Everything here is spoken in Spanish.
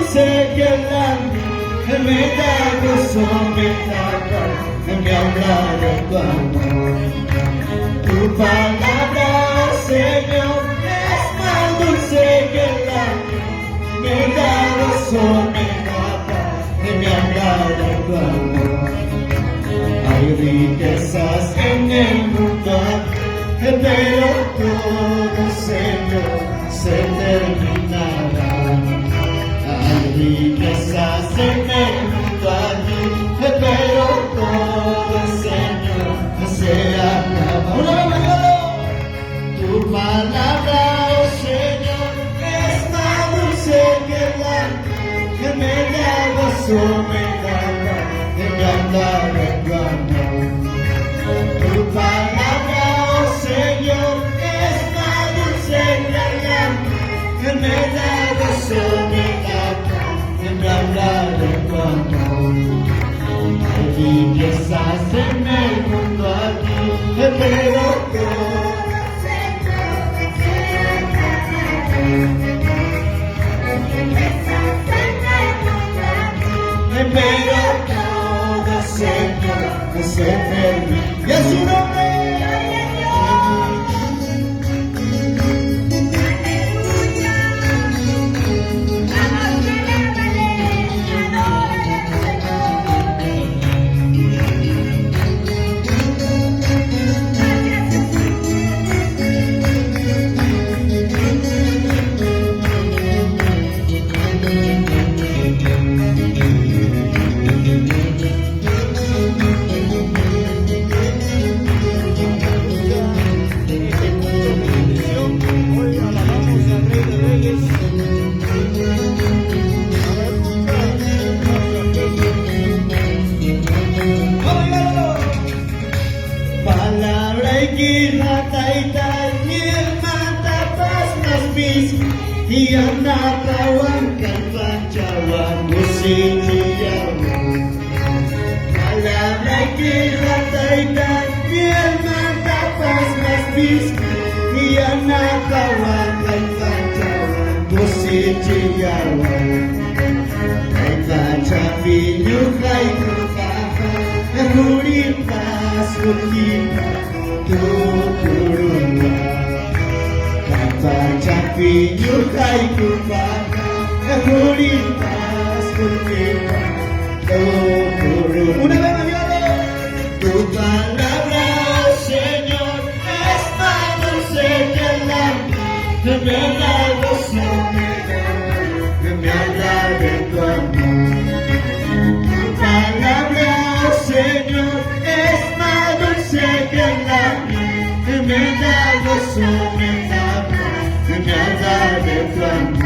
dulce que el agua, me da gozo, me da paz, me habla de tu amor. Tu palabra, Señor, es más dulce que el agua, me da gozo, me da paz, me habla de tu amor. Hay riquezas en el mundo, pero todo, Señor, se terminará. Hay riquezas en el mundo aquí, pero todo, Señor, se acaba. Tu palabra, oh Señor, es más dulce que la que me da gozo, me da paz, me habla de tu amor. Tu palabra, oh Señor, es más dulce que la que me da gozo, me da paz, me habla de tu amor. Hay riquezas en el mundo aquí, pero todo, pero todo, Señor, se termina. Y a su nombre. Yang nakawankan pancawan musitiyamu Malamay kiratay dan Yang matapas mas bisku Yang nakawankan pancawan musitiyamu Ay kacapinyuh kay kukaka Nakulimpas kukita Tukurungan Capinyuh kay kupaka, nakulimpas kulita, tukurun. Una vez más, Dios. Tu palabra, oh Señor, es más dulce que el agua, me da gozo, me habla de tu amor. Tu palabra, oh Señor, es más dulce que el agua, me da gozo, me da paz, me habla de tu amor.